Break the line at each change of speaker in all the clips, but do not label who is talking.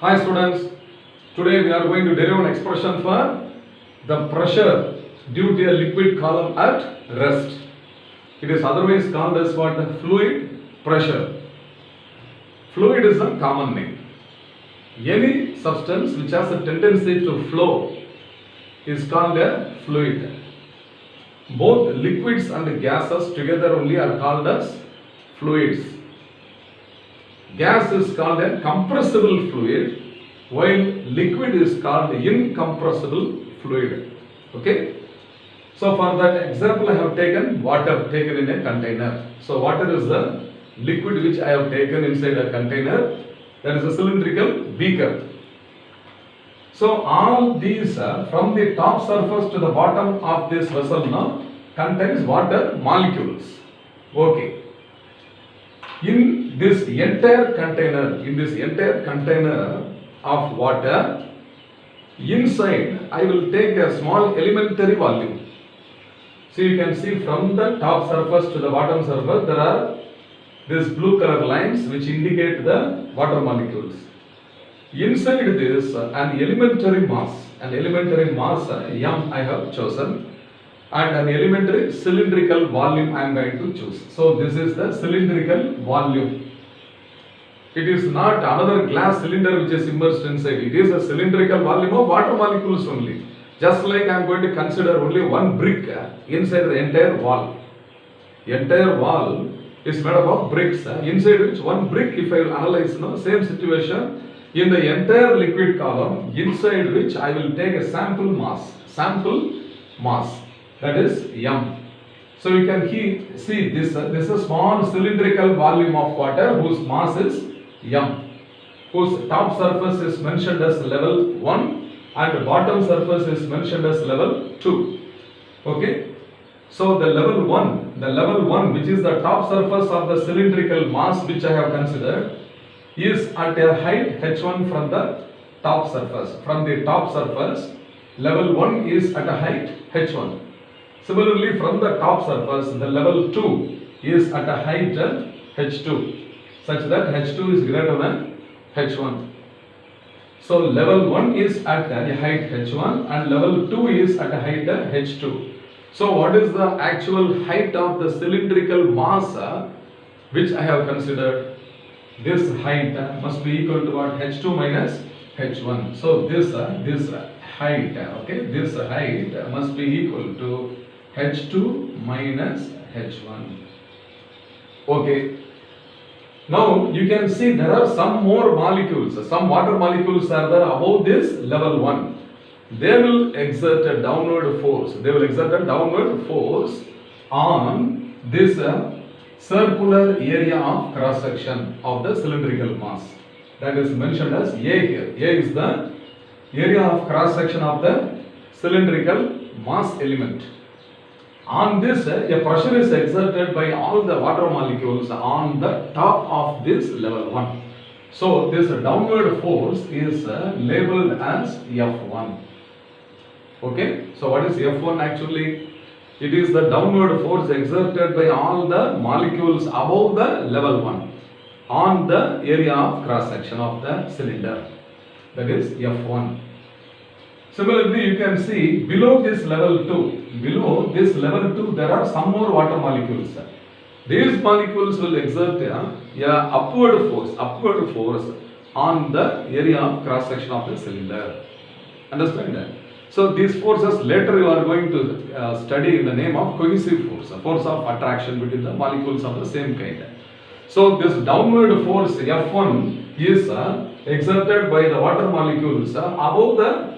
Hi students, today we are going to derive an expression for the pressure due to a liquid column at rest. It is otherwise called as what? Fluid pressure. Fluid is a common name. Any substance which has a tendency to flow is called a fluid. Both liquids and gases together only are called as fluids. Gas is called a compressible fluid, while liquid is called incompressible fluid. Okay? So for that example I have taken water taken in a container. So water is the liquid which I have taken inside a container, that is a cylindrical beaker. So all these from the top surface to the bottom of this vessel now contains water molecules. Okay. In this entire container of water, inside I will take a small elementary volume. So you can see from the top surface to the bottom surface there are these blue color lines which indicate the water molecules. Inside this an elementary mass M I have chosen, and an elementary cylindrical volume I am going to choose. So this is the cylindrical volume. It is not another glass cylinder which is immersed inside. It is a cylindrical volume of water molecules only. Just like I am going to consider only one brick inside the entire wall. The entire wall is made up of bricks, inside which one brick, if I will analyze same situation, in the entire liquid column, inside which I will take a sample mass, that is M. So you can see this is a small cylindrical volume of water whose mass is M, whose top surface is mentioned as level 1 and bottom surface is mentioned as level 2. Okay. So the level 1 which is the top surface of the cylindrical mass which I have considered is at a height h1 from the top surface. From the top surface, level 1 is at a height h1. Similarly, from the top surface, the level 2 is at a height h2, such that h2 is greater than h1. So level 1 is at a height h1 and level 2 is at a height h2. So what is the actual height of the cylindrical mass which I have considered? This height must be equal to what? h2 minus h1. So this height, okay, this height must be equal to h2 minus h1. Okay. Now you can see there are some more molecules, some water molecules are there above this level 1. They will exert a downward force. On this circular area of cross section of the cylindrical mass. That is mentioned as A here. A is the area of cross section of the cylindrical mass element. On this, a pressure is exerted by all the water molecules on the top of this level 1. So this downward force is labeled as F1. Okay, so what is F1 actually? It is the downward force exerted by all the molecules above the level 1 on the area of cross section of the cylinder. That is F1. Similarly, you can see below this level 2, there are some more water molecules. These molecules will exert a upward force on the area of cross section of the cylinder. Understand that? So these forces later you are going to study in the name of cohesive force, a force of attraction between the molecules of the same kind. So this downward force F1 is exerted by the water molecules above the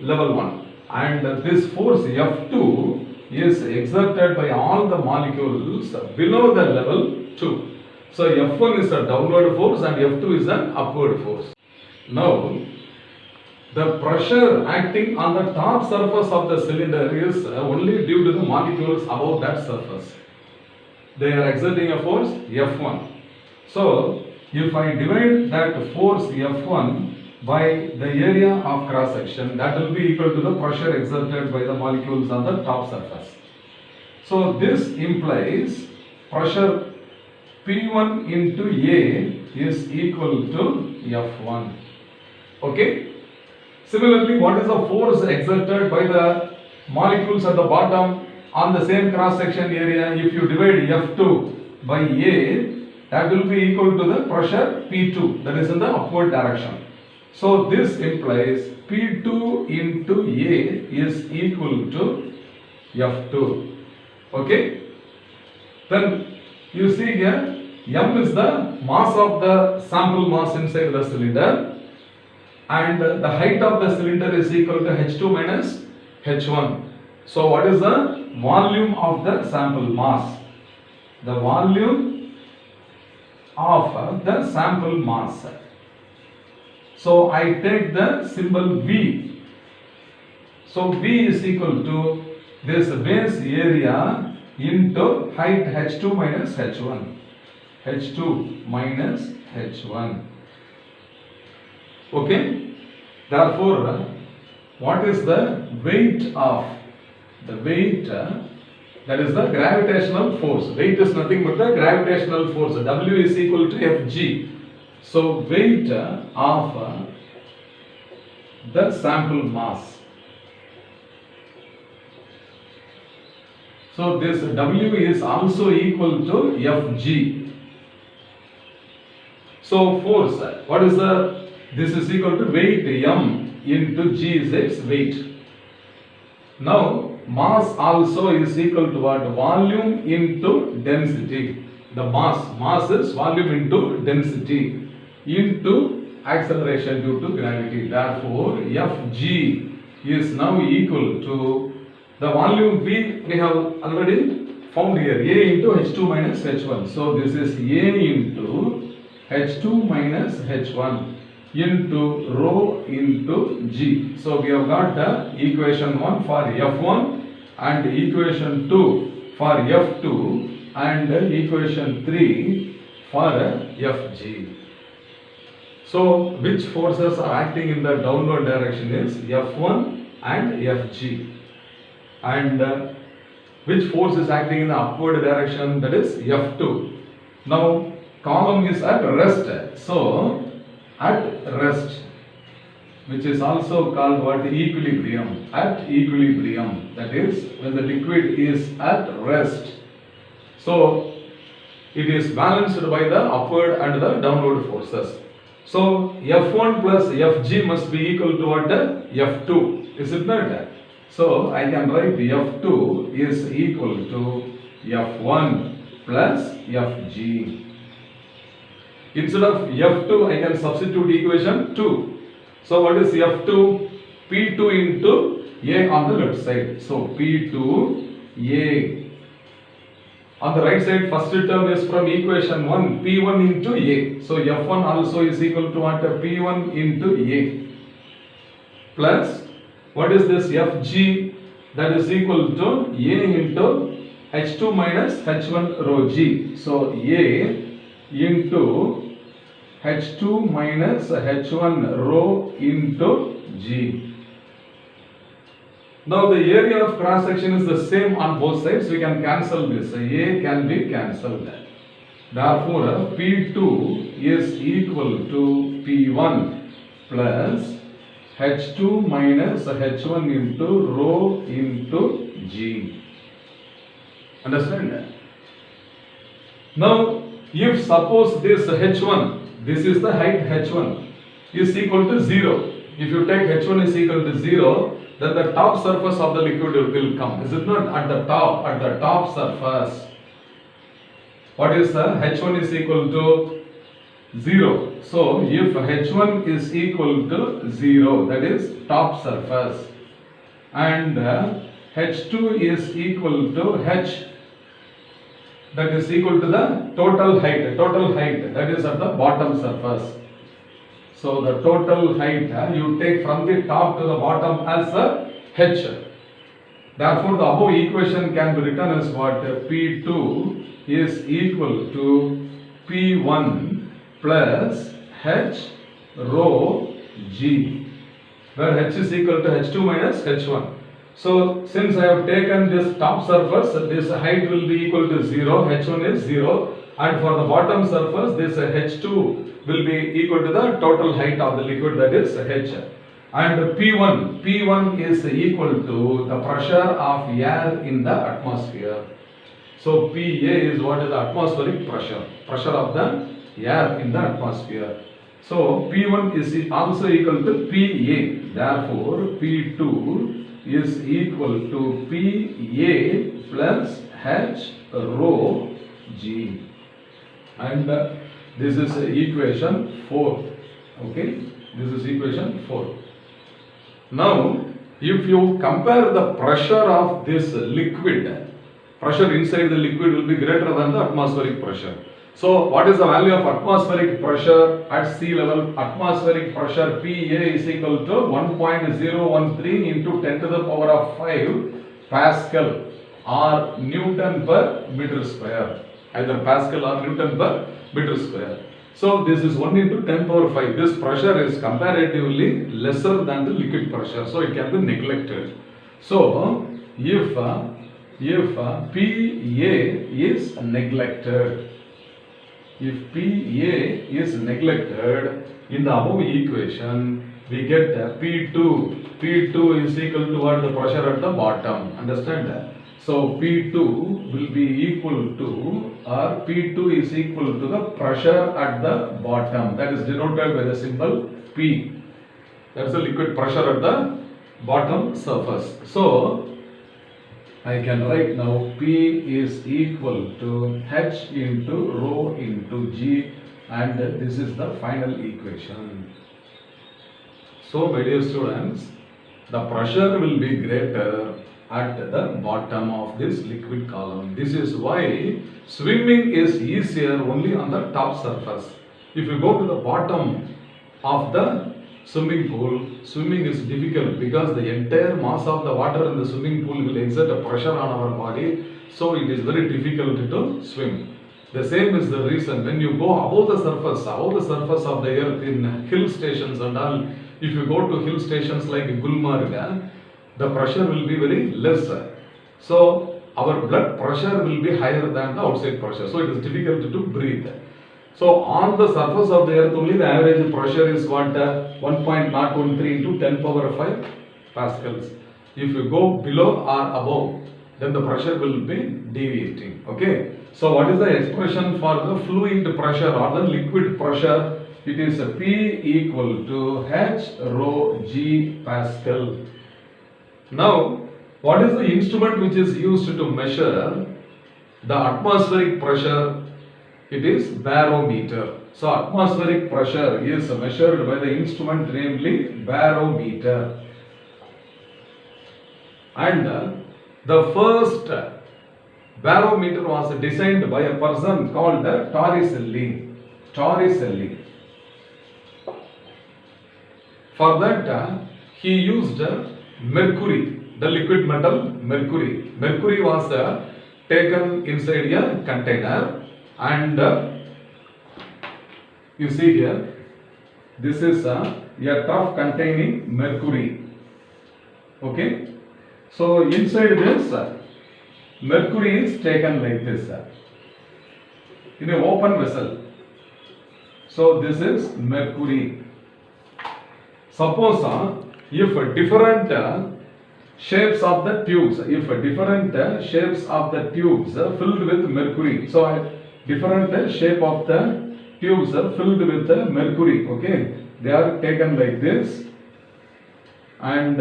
level 1, and this force F2 is exerted by all the molecules below the level 2. So F1 is a downward force and F2 is an upward force. Now the pressure acting on the top surface of the cylinder is only due to the molecules above that surface. They are exerting a force F1. So if I divide that force F1 by the area of cross section, that will be equal to the pressure exerted by the molecules on the top surface. So this implies pressure P1 into A is equal to F1. Okay. Similarly, what is the force exerted by the molecules at the bottom on the same cross section area? If you divide F2 by A, that will be equal to the pressure P2, that is in the upward direction. So this implies P2 into A is equal to F2. Okay. Then you see here, M is the mass of the sample mass inside the cylinder, and the height of the cylinder is equal to H2 minus H1. So what is the volume of the sample mass? The volume of the sample mass. So I take the symbol V. So V is equal to this base area into height H2 minus H1. H2 minus H1. Okay. Therefore, what is the weight of the weight? That is the gravitational force. Weight is nothing but the gravitational force. W is equal to Fg. So weight of the sample mass. So this W is also equal to Fg. So force, what is the, this is equal to weight M into G is its weight. Now mass also is equal to what? Volume into density. The mass is volume into density into acceleration due to gravity. Therefore Fg is now equal to the volume V we have already found here, A into H2 minus H1. So this is A into H2 minus H1 into rho into G. So we have got the equation 1 for F1 and equation 2 for F2 and equation 3 for Fg. So which forces are acting in the downward direction is F1 and Fg, and which force is acting in the upward direction, that is F2. Now column is at rest. So at rest, which is also called what? Equilibrium. At equilibrium, that is when the liquid is at rest. So it is balanced by the upward and the downward forces. So F1 plus Fg must be equal to what? F2. Is it not? So I can write F2 is equal to F1 plus Fg. Instead of F2, I can substitute equation 2. So what is F2? P2 into A on the left side. So P2 A. On the right side, first term is from equation 1, P1 into A. So F1 also is equal to what? P1 into A. Plus, what is this Fg? That is equal to A into H2 minus H1 rho G. So A into H2 minus H1 rho into G. Now the area of cross section is the same on both sides. We can cancel this. A can be cancelled. Therefore P2 is equal to P1 plus H2 minus H1 into rho into G. Understand? Now if suppose this H1, this is the height H1, is equal to 0. If you take H1 is equal to 0, then the top surface of the liquid will come. Is it not? At the top surface. What is H1 is equal to 0. So if H1 is equal to 0, that is top surface, and H2 is equal to H, that is equal to the total height, that is at the bottom surface. So the total height you take from the top to the bottom as a H. Therefore the above equation can be written as what? P2 is equal to P1 plus H rho G, where H is equal to H2 minus H1. So since I have taken this top surface, this height will be equal to 0, h1 is 0, and for the bottom surface this h2 will be equal to the total height of the liquid, that is h. And P1 is equal to the pressure of air in the atmosphere. So Pa is what is the atmospheric pressure of the air in the atmosphere. So P1 is also equal to Pa. Therefore P2 is equal to Pa plus H rho G. And this is equation 4. Okay, this is equation 4. Now, if you compare the pressure of this liquid, pressure inside the liquid will be greater than the atmospheric pressure. So, what is the value of atmospheric pressure at sea level? Atmospheric pressure Pa is equal to 1.013 into 10 to the power of 5 Pascal or Newton per meter square. Either Pascal or Newton per meter square. So this is 1 into 10 power 5. This pressure is comparatively lesser than the liquid pressure. So it can be neglected. So if Pa is neglected, if Pa is neglected, in the above equation we get P2. P2 is equal to what? The pressure at the bottom. Understand that? So P2 will be equal to, or P2 is equal to the pressure at the bottom. That is denoted by the symbol P. That is the liquid pressure at the bottom surface. So I can write now P is equal to H into rho into G, and this is the final equation. So my dear students, the pressure will be greater at the bottom of this liquid column. This is why swimming is easier only on the top surface. If you go to the bottom of the swimming pool, swimming is difficult because the entire mass of the water in the swimming pool will exert a pressure on our body, so it is very difficult to swim. The same is the reason when you go above the surface of the earth in hill stations and all. If you go to hill stations like Gulmarg, the pressure will be very less. So our blood pressure will be higher than the outside pressure. So it is difficult to breathe. So on the surface of the earth only the average pressure is what? 1.013 into 10 power 5 pascals. If you go below or above, then the pressure will be deviating. Okay. So what is the expression for the fluid pressure or the liquid pressure? It is P equal to H rho G Pascal. Now, what is the instrument which is used to measure the atmospheric pressure? It is barometer. So, atmospheric pressure is measured by the instrument namely barometer. And the first barometer was designed by a person called Torricelli. For that, he used mercury, the liquid metal mercury. Mercury was taken inside a container, and you see here, this is a trough containing mercury. Okay, so inside this, mercury is taken like this in an open vessel. So this is mercury. Suppose if different shapes of the tubes, filled with mercury. So different shape of the tubes are filled with the mercury. Okay, they are taken like this, and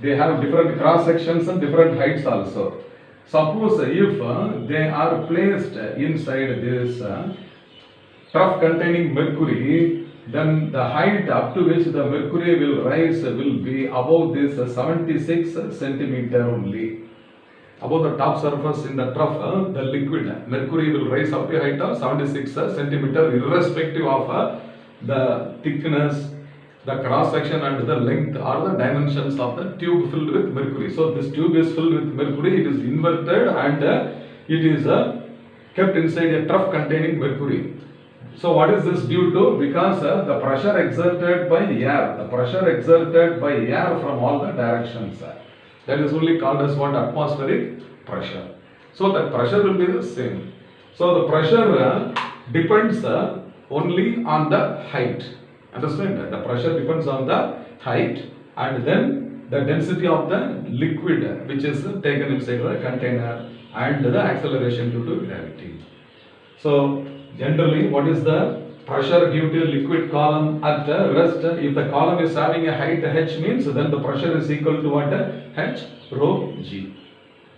they have different cross sections and different heights also. Suppose if they are placed inside this trough containing mercury, then the height up to which the mercury will rise will be above this 76 centimeter only. Above the top surface in the trough, the liquid mercury will rise up to a height of 76 centimeter, irrespective of the thickness, the cross section and the length or the dimensions of the tube filled with mercury. So this tube is filled with mercury, it is inverted, and it is kept inside a trough containing mercury. So what is this due to? Because the pressure exerted by air, from all the directions. That is only called as what? Atmospheric pressure. So that pressure will be the same. So the pressure depends only on the height. Understand that? The pressure depends on the height, and then the density of the liquid which is taken inside the container, and the acceleration due to gravity. So generally, what is the pressure due to liquid column at rest? If the column is having a height h means, then the pressure is equal to what? H rho g.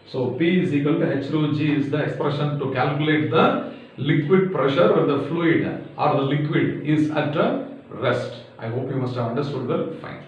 So P is equal to h rho g is the expression to calculate the liquid pressure when the fluid or the liquid is at rest. I hope you must have understood well. Fine.